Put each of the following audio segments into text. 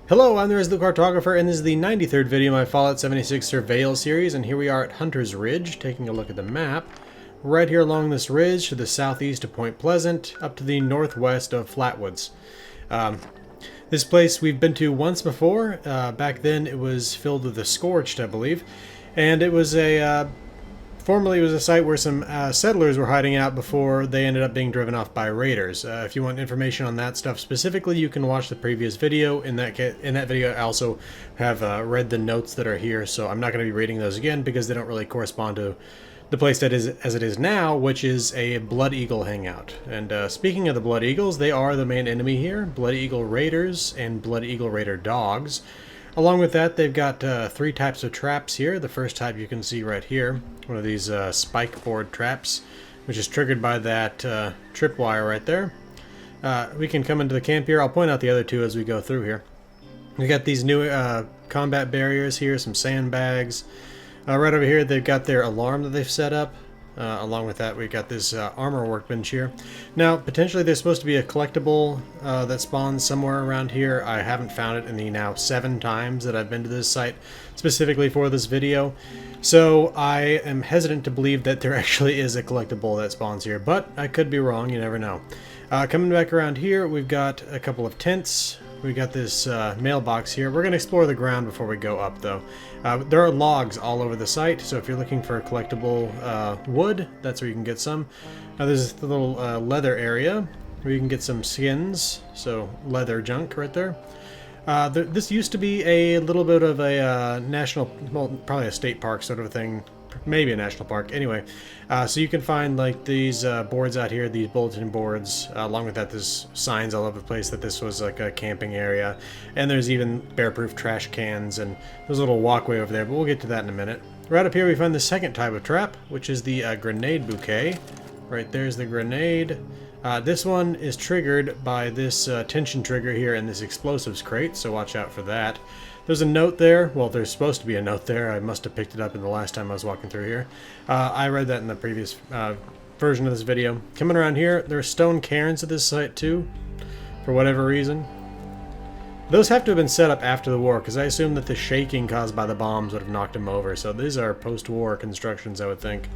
Hello, I'm the Cartographer, and this is the 93rd video of my Fallout 76 Surveyal series, and here we are at Hunter's Ridge, taking a look at the map. Right here along this ridge to the southeast of Point Pleasant, up to the northwest of Flatwoods. This place we've been to once before. Back then it was filled with the Scorched, I believe, and it was formerly it was a site where some settlers were hiding out before they ended up being driven off by raiders. If you want information on that stuff specifically, you can watch the previous video. In that video, I also have read the notes that are here, so I'm not going to be reading those again because they don't really correspond to the place that is as it is now, which is a Blood Eagle hangout. And speaking of the Blood Eagles, they are the main enemy here: Blood Eagle Raiders and Blood Eagle Raider dogs. Along with that, they've got three types of traps here. The first type you can see right here, one of these spike board traps, which is triggered by that tripwire right there. We can come into the camp here. I'll point out the other two as we go through here. We got these new combat barriers here, some sandbags. Right over here, they've got their alarm that they've set up. Along with that, we've got this armor workbench here. Now, potentially there's supposed to be a collectible that spawns somewhere around here. I haven't found it in the now 7 times that I've been to this site specifically for this video. So I am hesitant to believe that there actually is a collectible that spawns here, but I could be wrong, you never know. Coming back around here, we've got a couple of tents. We got this mailbox here. We're going to explore the ground before we go up, though. There are logs all over the site, so if you're looking for collectible wood, that's where you can get some. There's the little leather area where you can get some skins, so leather junk right there. This used to be a little bit of a national, well, probably a state park sort of a thing. Maybe a national park. Anyway, so you can find like these boards out here, these bulletin boards. Along with that, there's signs all over the place that this was like a camping area. And there's even bear-proof trash cans, and there's a little walkway over there, but we'll get to that in a minute. Right up here we find the second type of trap, which is the grenade bouquet. Right there's the grenade. This one is triggered by this tension trigger here in this explosives crate, so watch out for that. There's a note there. Well, there's supposed to be a note there. I must have picked it up in the last time I was walking through here. I read that in the previous version of this video. Coming around here, there are stone cairns at this site too, for whatever reason. Those have to have been set up after the war, because I assume that the shaking caused by the bombs would have knocked them over, so these are post-war constructions, I would think.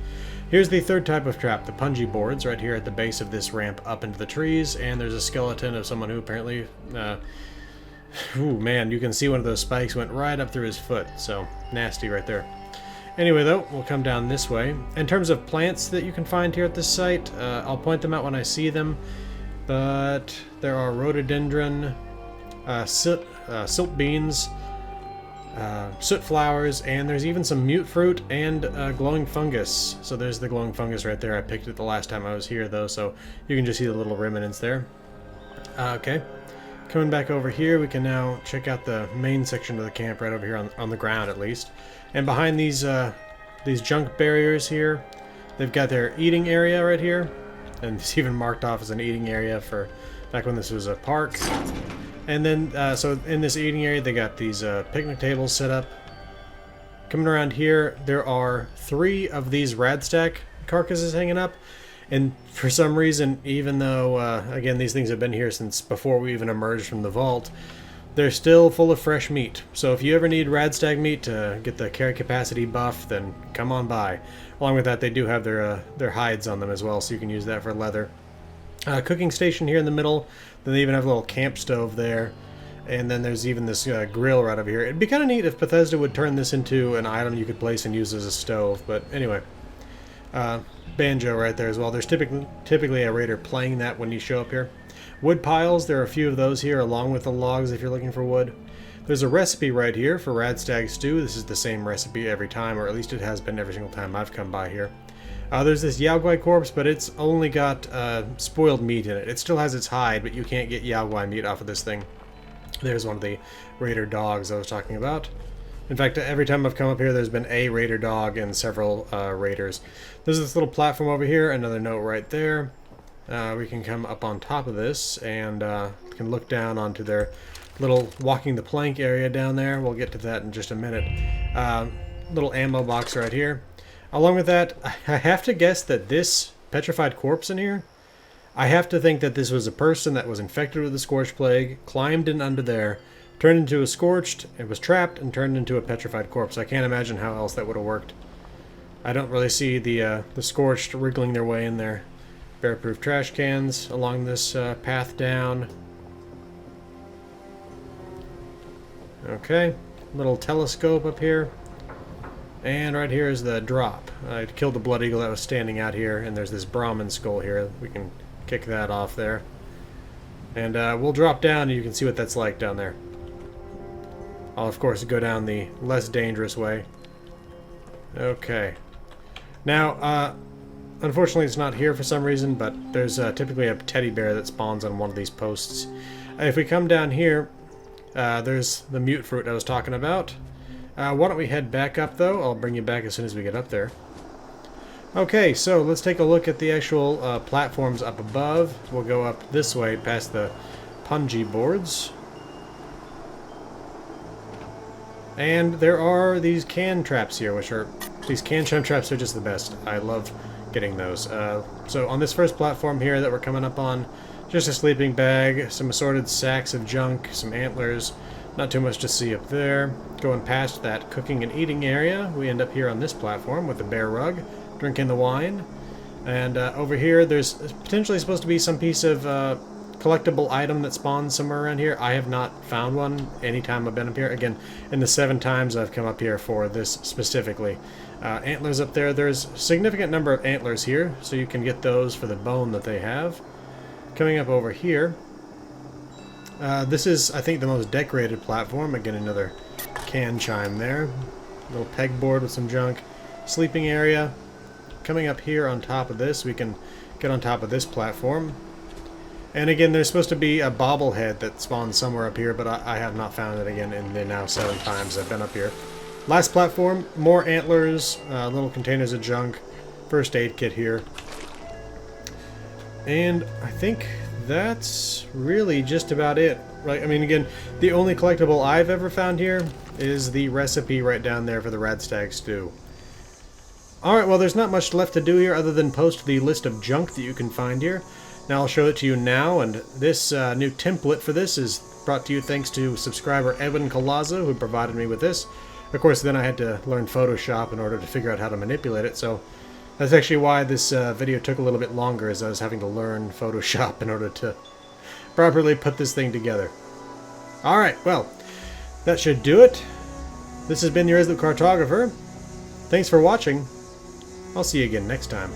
Here's the third type of trap, the punji boards, right here at the base of this ramp up into the trees, and there's a skeleton of someone who apparently... ooh, man, you can see one of those spikes went right up through his foot, so nasty right there. Anyway, though, we'll come down this way. In terms of plants that you can find here at this site, I'll point them out when I see them, but there are rhododendron, silt beans, soot flowers, and there's even some mutfruit and glowing fungus. So there's the glowing fungus right there. I picked it the last time I was here, though, so you can just see the little remnants there. Okay. Coming back over here, we can now check out the main section of the camp right over here on the ground, at least. And behind these junk barriers here, they've got their eating area right here, and it's even marked off as an eating area for back when this was a park. And then, so in this eating area, they got these picnic tables set up. Coming around here, there are 3 of these Radstag carcasses hanging up. And for some reason, even though, again, these things have been here since before we even emerged from the vault, they're still full of fresh meat. So if you ever need Radstag meat to get the carry capacity buff, then come on by. Along with that, they do have their hides on them as well, so you can use that for leather. Cooking station here in the middle. Then they even have a little camp stove there. And then there's even this grill right over here. It'd be kind of neat if Bethesda would turn this into an item you could place and use as a stove. But anyway. Banjo right there as well. There's typically a raider playing that when you show up here. Wood piles, there are a few of those here along with the logs if you're looking for wood. There's a recipe right here for Radstag stew. This is the same recipe every time, or at least it has been every single time I've come by here. There's this Yaogwai corpse, but it's only got spoiled meat in it. It still has its hide, but you can't get Yaogwai meat off of this thing. There's one of the raider dogs I was talking about. In fact, every time I've come up here, there's been a raider dog and several raiders. There's this little platform over here, another note right there. We can come up on top of this and can look down onto their little walking the plank area down there. We'll get to that in just a minute. Little ammo box right here. Along with that, I have to guess that this petrified corpse in here, I have to think that this was a person that was infected with the Scorch Plague, climbed in under there, turned into a scorched, it was trapped, and turned into a petrified corpse. I can't imagine how else that would have worked. I don't really see the scorched wriggling their way in there. Bear-proof trash cans along this path down. Okay, little telescope up here. And right here is the drop. I killed the blood eagle that was standing out here, and there's this Brahmin skull here. We can kick that off there. And we'll drop down and you can see what that's like down there. I'll of course go down the less dangerous way. Okay. Now, unfortunately it's not here for some reason, but there's typically a teddy bear that spawns on one of these posts. If we come down here, there's the Mutfruit I was talking about. Why don't we head back up though? I'll bring you back as soon as we get up there. Okay, so let's take a look at the actual platforms up above. We'll go up this way past the punji boards. And there are these can traps here, these can chum traps are just the best. I love getting those. So on this first platform here that we're coming up on, just a sleeping bag, some assorted sacks of junk, some antlers, not too much to see up there. Going past that cooking and eating area, we end up here on this platform with the bear rug, drinking the wine. And over here there's potentially supposed to be some piece of collectible item that spawns somewhere around here. I have not found one anytime I've been up here. Again, in the 7 times I've come up here for this specifically. Antlers up there. There's a significant number of antlers here, so you can get those for the bone that they have. Coming up over here, this is, I think, the most decorated platform. Again, another can chime there. Little pegboard with some junk. Sleeping area. Coming up here on top of this, we can get on top of this platform. And again, there's supposed to be a bobblehead that spawns somewhere up here, but I have not found it again in the now 7 times I've been up here. Last platform, more antlers, little containers of junk, first aid kit here. And I think that's really just about it. Right? I mean, again, the only collectible I've ever found here is the recipe right down there for the Radstag stew. Alright, well, there's not much left to do here other than post the list of junk that you can find here. Now I'll show it to you now, and this new template for this is brought to you thanks to subscriber Edwin Colazo, who provided me with this. Of course, then I had to learn Photoshop in order to figure out how to manipulate it, so that's actually why this video took a little bit longer, as I was having to learn Photoshop in order to properly put this thing together. Alright, well, that should do it. This has been your Cartographer. Thanks for watching. I'll see you again next time.